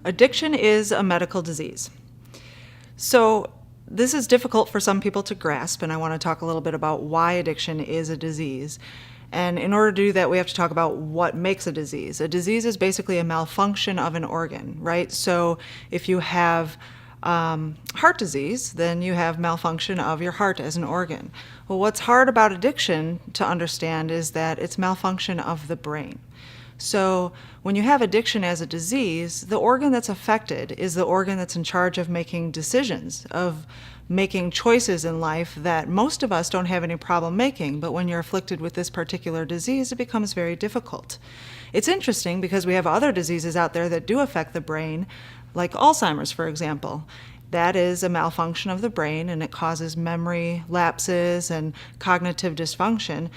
Addiction is a medical disease. So this is difficult for some people to grasp, and I want to talk a little bit about why addiction is a disease. And in order to do that, we have to talk about what makes a disease. A disease is basically a malfunction of an organ, right? So if you have heart disease, then you have malfunction of your heart as an organ. Well, what's hard about addiction to understand is that it's malfunction of the brain. So when you have addiction as a disease, the organ that's affected is the organ that's in charge of making decisions, of making choices in life that most of us don't have any problem making, but when you're afflicted with this particular disease, it becomes very difficult. It's interesting because we have other diseases out there that do affect the brain, like Alzheimer's, for example. That is a malfunction of the brain, and it causes memory lapses and cognitive dysfunction.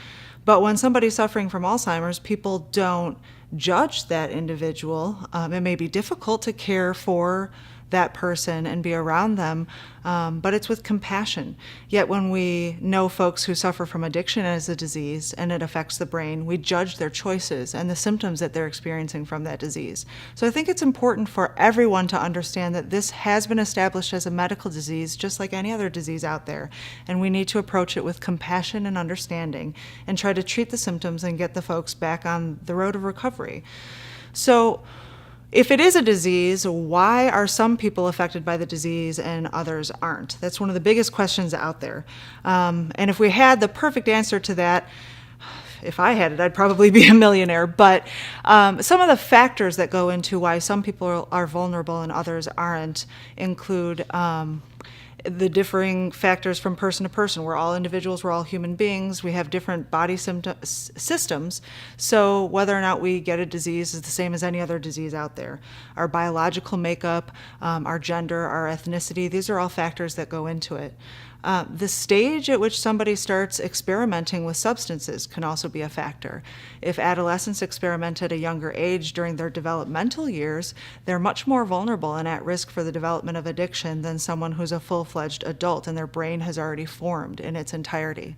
But when somebody's suffering from Alzheimer's, people don't judge that individual. It may be difficult to care for that person and be around them, but it's with compassion. Yet when we know folks who suffer from addiction as a disease and it affects the brain, we judge their choices and the symptoms that they're experiencing from that disease. So I think it's important for everyone to understand that this has been established as a medical disease, just like any other disease out there, and we need to approach it with compassion and understanding and try to treat the symptoms and get the folks back on the road of recovery. So if it is a disease, why are some people affected by the disease and others aren't? That's one of the biggest questions out there. And if we had the perfect answer to that, if I had it, I'd probably be a millionaire. But some of the factors that go into why some people are vulnerable and others aren't include the differing factors from person to person. We're all individuals, we're all human beings, we have different body systems, so whether or not we get a disease is the same as any other disease out there. Our biological makeup, our gender, our ethnicity, these are all factors that go into it. The stage at which somebody starts experimenting with substances can also be a factor. If adolescents experiment at a younger age during their developmental years, they're much more vulnerable and at risk for the development of addiction than someone who's a full-fledged adult and their brain has already formed in its entirety.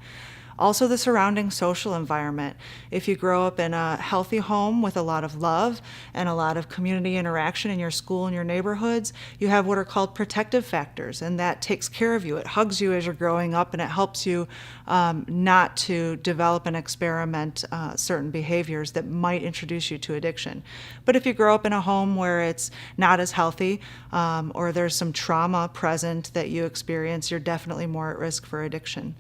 Also, the surrounding social environment. If you grow up in a healthy home with a lot of love and a lot of community interaction in your school and your neighborhoods, you have what are called protective factors, and that takes care of you. It hugs you as you're growing up, and it helps you not to develop and experiment certain behaviors that might introduce you to addiction. But if you grow up in a home where it's not as healthy, or there's some trauma present that you experience, you're definitely more at risk for addiction.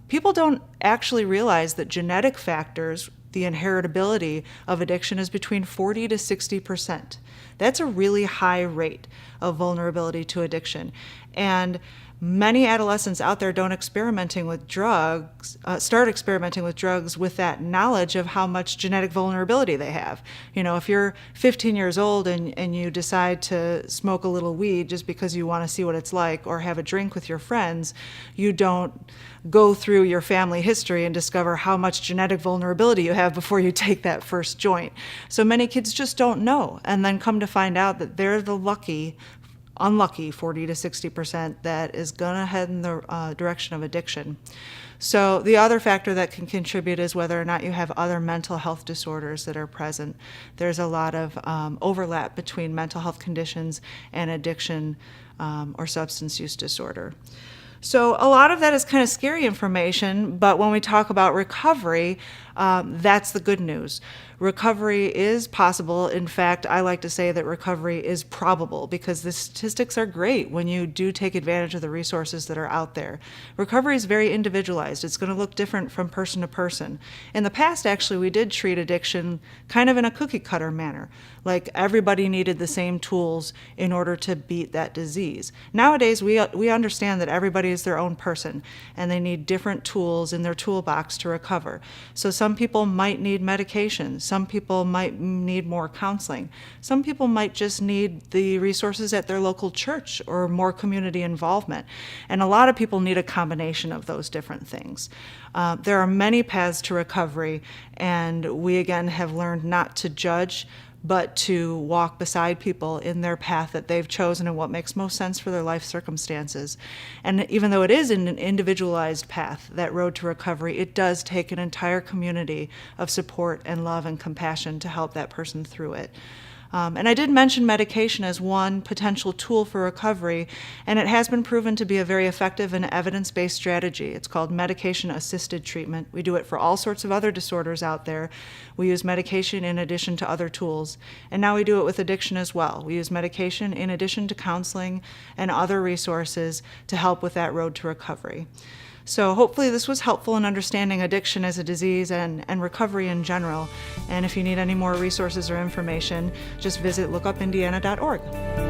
People don't actually realize that genetic factors, the inheritability of addiction, is between 40 to 60%. That's a really high rate of vulnerability to addiction. And many adolescents out there don't start experimenting with drugs with that knowledge of how much genetic vulnerability they have. You know, if you're 15 years old and you decide to smoke a little weed just because you want to see what it's like, or have a drink with your friends, you don't go through your family history and discover how much genetic vulnerability you have before you take that first joint. So many kids just don't know, and then come to find out that they're the unlucky 40 to 60% that is going to head in the direction of addiction. So the other factor that can contribute is whether or not you have other mental health disorders that are present. There's a lot of overlap between mental health conditions and addiction or substance use disorder. So a lot of that is kind of scary information, but when we talk about recovery, that's the good news. Recovery is possible. In fact, I like to say that recovery is probable because the statistics are great when you do take advantage of the resources that are out there. Recovery is very individualized. It's going to look different from person to person. In the past, actually, we did treat addiction kind of in a cookie cutter manner. Like everybody needed the same tools in order to beat that disease. Nowadays, we understand that everybody is their own person and they need different tools in their toolbox to recover. So some people might need medication. Some people might need more counseling. Some people might just need the resources at their local church or more community involvement. And a lot of people need a combination of those different things. There are many paths to recovery, and we again have learned not to judge, but to walk beside people in their path that they've chosen and what makes most sense for their life circumstances. And even though it is an individualized path, that road to recovery, it does take an entire community of support and love and compassion to help that person through it. And I did mention medication as one potential tool for recovery, and it has been proven to be a very effective and evidence-based strategy. It's called medication-assisted treatment. We do it for all sorts of other disorders out there. We use medication in addition to other tools, and now we do it with addiction as well. We use medication in addition to counseling and other resources to help with that road to recovery. So hopefully this was helpful in understanding addiction as a disease and recovery in general. And if you need any more resources or information, just visit lookupindiana.org.